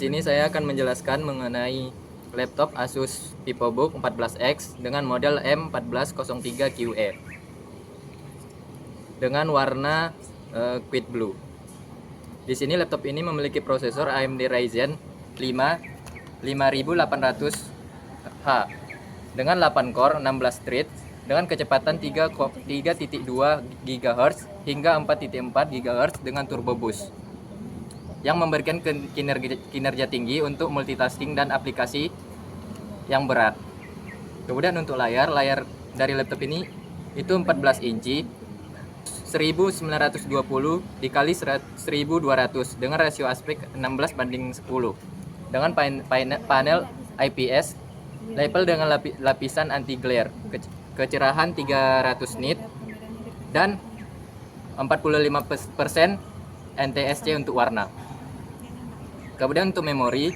sini saya akan menjelaskan mengenai laptop Asus VivoBook 14X dengan model M1403QE dengan warna Quid Blue. Di sini laptop ini memiliki prosesor AMD Ryzen 5 5800H dengan 8 core 16 threads dengan kecepatan 3.2 GHz hingga 4.4 GHz dengan turbo boost yang memberikan kinerja tinggi untuk multitasking dan aplikasi yang berat. Kemudian untuk layar dari laptop ini itu 14 inci 1920 dikali 1200 dengan rasio aspek 16:10 dengan panel IPS label dengan lapisan anti glare, kecerahan 300 nit dan 45% NTSC untuk warna. Kemudian untuk memori,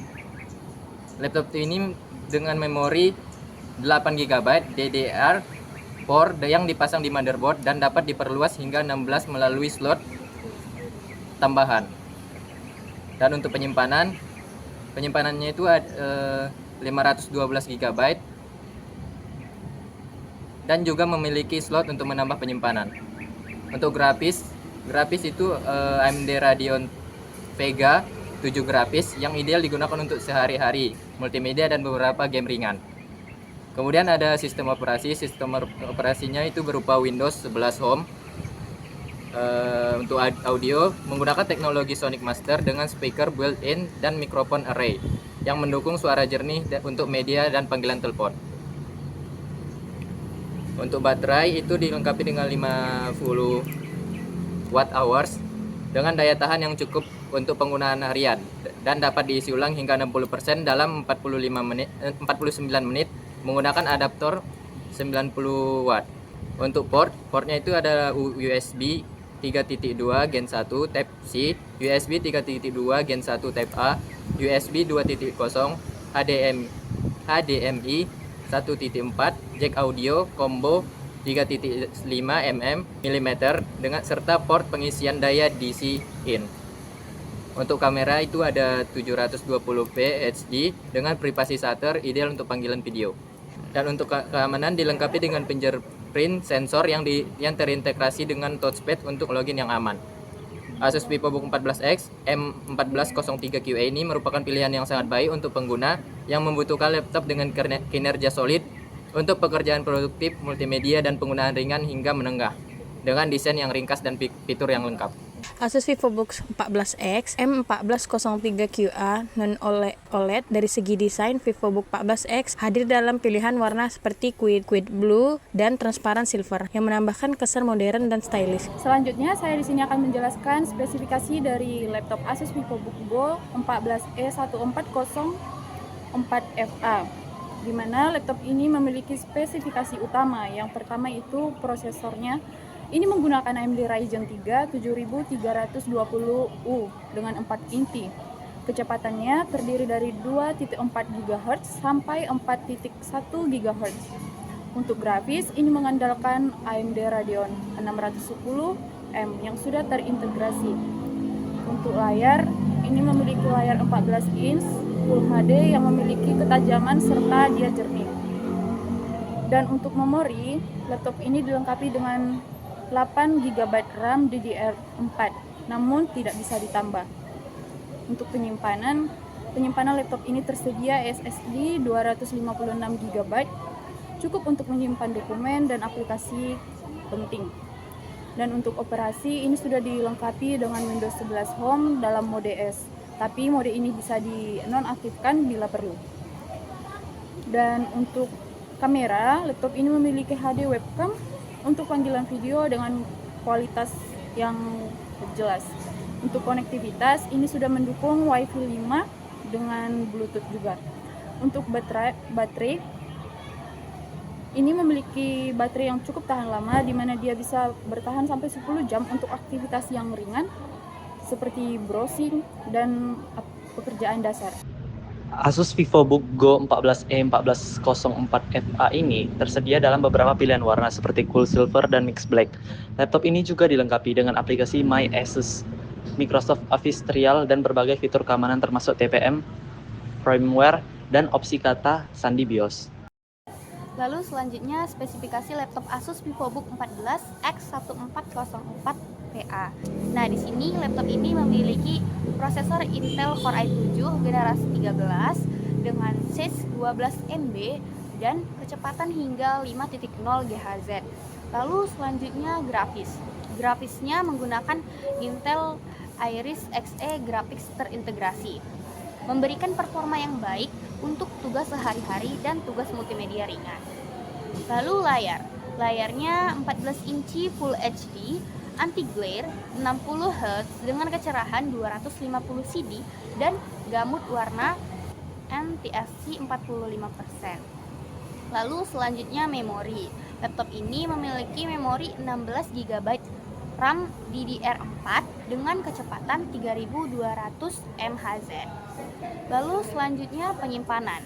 laptop ini dengan memori 8 GB DDR4 yang dipasang di motherboard dan dapat diperluas hingga 16 melalui slot tambahan. Dan untuk penyimpanannya itu 512 GB dan juga memiliki slot untuk menambah penyimpanan. Untuk grafis itu AMD Radeon Vega 7 grafis yang ideal digunakan untuk sehari-hari, multimedia dan beberapa game ringan. Kemudian ada sistem operasinya itu berupa Windows 11 Home. Untuk audio menggunakan teknologi Sonic Master dengan speaker built-in dan mikrofon array yang mendukung suara jernih untuk media dan panggilan telepon. Untuk baterai itu dilengkapi dengan 50 Wh dengan daya tahan yang cukup untuk penggunaan harian dan dapat diisi ulang hingga 60% dalam 49 menit menggunakan adaptor 90 Watt. Untuk portnya itu ada USB 3.2 Gen 1 Type C, USB 3.2 Gen 1 Type A, USB 2.0, HDMI 1.4, jack audio combo 3.5 mm dengan serta port pengisian daya DC in. Untuk kamera itu ada 720p HD dengan privasi shutter ideal untuk panggilan video. Dan untuk keamanan dilengkapi dengan fingerprint sensor yang terintegrasi dengan touchpad untuk login yang aman. Asus VivoBook 14X M1403QE ini merupakan pilihan yang sangat baik untuk pengguna yang membutuhkan laptop dengan kinerja solid untuk pekerjaan produktif, multimedia, dan penggunaan ringan hingga menengah dengan desain yang ringkas dan fitur yang lengkap. Asus VivoBook 14X M1403QA non-OLED. Dari segi desain, VivoBook 14X hadir dalam pilihan warna seperti Quid Blue dan transparan silver yang menambahkan kesan modern dan stylish. Selanjutnya, saya di sini akan menjelaskan spesifikasi dari laptop Asus VivoBook Go 14E1404FA, di mana laptop ini memiliki spesifikasi utama. Yang pertama itu prosesornya. Ini menggunakan AMD Ryzen 3 7320U dengan 4 inti. Kecepatannya terdiri dari 2.4 GHz sampai 4.1 GHz. Untuk grafis, ini mengandalkan AMD Radeon 610M yang sudah terintegrasi. Untuk layar, ini memiliki layar 14 inch Full HD yang memiliki ketajaman serta dia jernih. Dan untuk memori, laptop ini dilengkapi dengan 8 GB RAM DDR4, namun tidak bisa ditambah. Untuk penyimpanan laptop ini tersedia SSD 256 GB, cukup untuk menyimpan dokumen dan aplikasi penting. Dan untuk operasi ini sudah dilengkapi dengan Windows 11 Home dalam mode S, tapi mode ini bisa dinonaktifkan bila perlu. Dan untuk kamera, laptop ini memiliki HD webcam untuk panggilan video dengan kualitas yang jelas. Untuk konektivitas, ini sudah mendukung Wi-Fi 5 dengan Bluetooth juga. Untuk baterai ini memiliki baterai yang cukup tahan lama, di mana dia bisa bertahan sampai 10 jam untuk aktivitas yang ringan seperti browsing dan pekerjaan dasar. Asus VivoBook Go 14E1404FA ini tersedia dalam beberapa pilihan warna seperti Cool Silver dan Mix Black. Laptop ini juga dilengkapi dengan aplikasi My Asus Microsoft Office Trial, dan berbagai fitur keamanan termasuk TPM, firmware, dan opsi kata sandi BIOS. Lalu selanjutnya spesifikasi laptop Asus VivoBook 14 X1404PA. Nah, di sini laptop ini memiliki prosesor Intel Core i7 generasi 13 dengan size 12 MB dan kecepatan hingga 5.0 GHz. Lalu selanjutnya grafisnya menggunakan Intel Iris Xe graphics terintegrasi, memberikan performa yang baik untuk tugas sehari-hari dan tugas multimedia ringan. Lalu layarnya 14 inci Full HD anti glare 60 Hz dengan kecerahan 250 CD dan gamut warna NTSC 45%. Lalu selanjutnya memori. Laptop ini memiliki memori 16 GB RAM DDR4 dengan kecepatan 3200 MHz. Lalu selanjutnya penyimpanan.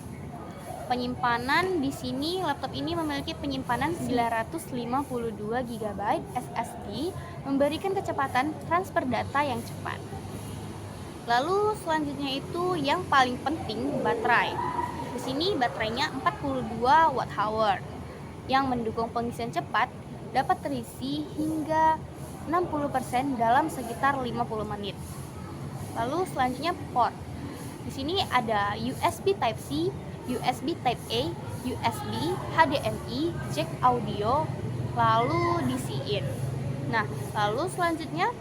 Penyimpanan di sini laptop ini memiliki penyimpanan 952 GB SSD, memberikan kecepatan transfer data yang cepat. Lalu selanjutnya itu yang paling penting, baterai. Di sini baterainya 42 Wh yang mendukung pengisian cepat, dapat terisi hingga 60% dalam sekitar 50 menit. Lalu selanjutnya port. Di sini ada USB Type-C, USB Type-A, USB, HDMI, jack audio, lalu DC-in. Nah, lalu selanjutnya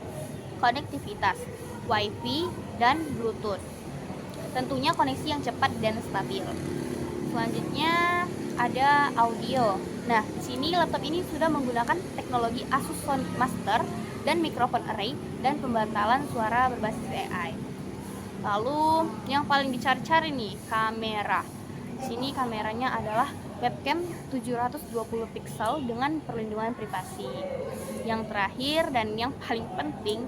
konektivitas, WiFi dan Bluetooth. Tentunya koneksi yang cepat dan stabil. Selanjutnya ada audio. Nah, di sini laptop ini sudah menggunakan teknologi Asus Sonic Master dan mikrofon array dan pembantalan suara berbasis AI. Lalu yang paling dicari-cari nih, kamera. Di sini kameranya adalah webcam 720 pixel dengan perlindungan privasi. Yang terakhir dan yang paling penting,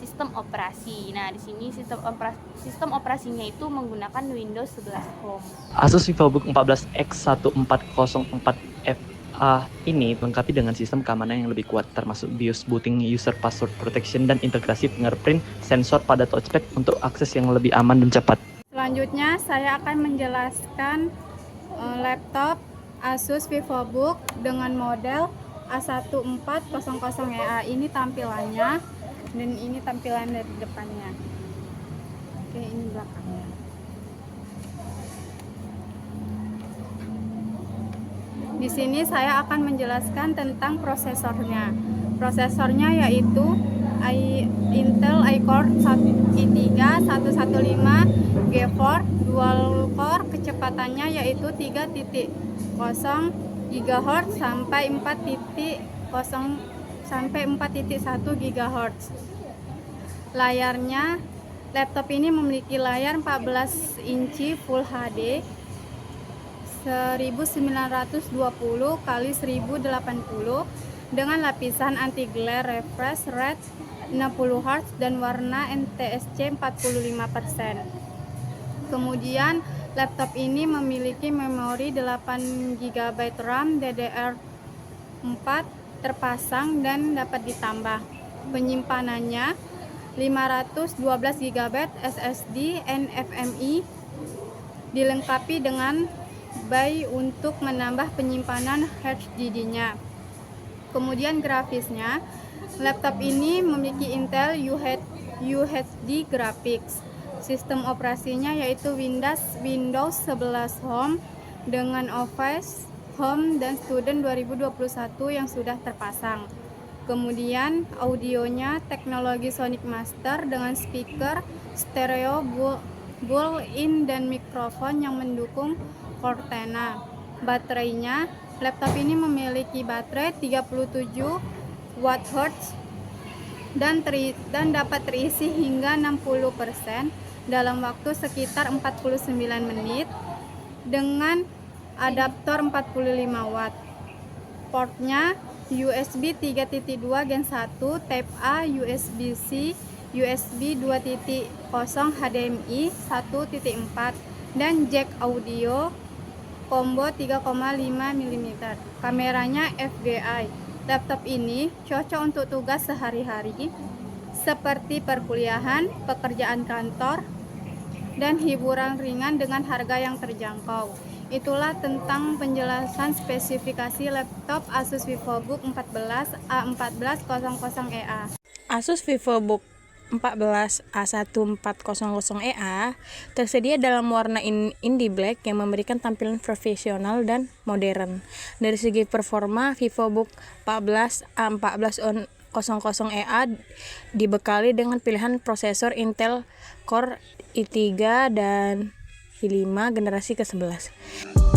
sistem operasi. Nah, di sini sistem operasinya itu menggunakan Windows 11 Home. Asus VivoBook 14 X1404FA ini dilengkapi dengan sistem keamanan yang lebih kuat, termasuk BIOS booting, user password protection, dan integrasi fingerprint sensor pada touchpad untuk akses yang lebih aman dan cepat. Selanjutnya saya akan menjelaskan laptop Asus VivoBook dengan model A1400EA. Ini tampilannya dan ini tampilan dari depannya. Oke, ini belakangnya. Di sini saya akan menjelaskan tentang prosesornya. Prosesornya yaitu Intel iCore i3 115 G4 dual core, kecepatannya yaitu 3.0 GHz sampai 4.1 GHz. Layarnya, laptop ini memiliki layar 14 inci Full HD 1920 x 1080 dengan lapisan anti glare refresh rate 60 Hz dan warna NTSC 45%. Kemudian laptop ini memiliki memori 8 GB RAM DDR4 terpasang dan dapat ditambah. Penyimpanannya 512 GB SSD NVMe, dilengkapi dengan bay untuk menambah penyimpanan HDD-nya. Kemudian grafisnya, laptop ini memiliki Intel UHD graphics. Sistem operasinya yaitu Windows 11 Home dengan Office Home dan Student 2021 yang sudah terpasang. Kemudian audionya teknologi Sonic Master dengan speaker stereo built-in dan mikrofon yang mendukung Cortana. Baterainya, laptop ini memiliki baterai 37 Wh dan dapat terisi hingga 60% dalam waktu sekitar 49 menit dengan adaptor 45 watt. Portnya USB 3.2 Gen 1, Type A, USB-C, USB 2.0 HDMI 1.4 dan jack audio combo 3,5 mm. Kameranya fPI. Laptop ini cocok untuk tugas sehari-hari seperti perkuliahan, pekerjaan kantor, dan hiburan ringan dengan harga yang terjangkau. Itulah tentang penjelasan spesifikasi laptop Asus VivoBook 14 A1400EA. Asus VivoBook 14 A1400EA tersedia dalam warna indie black yang memberikan tampilan profesional dan modern. Dari segi performa, VivoBook 14 A1400EA dibekali dengan pilihan prosesor Intel Core i3 dan i5 generasi ke-11.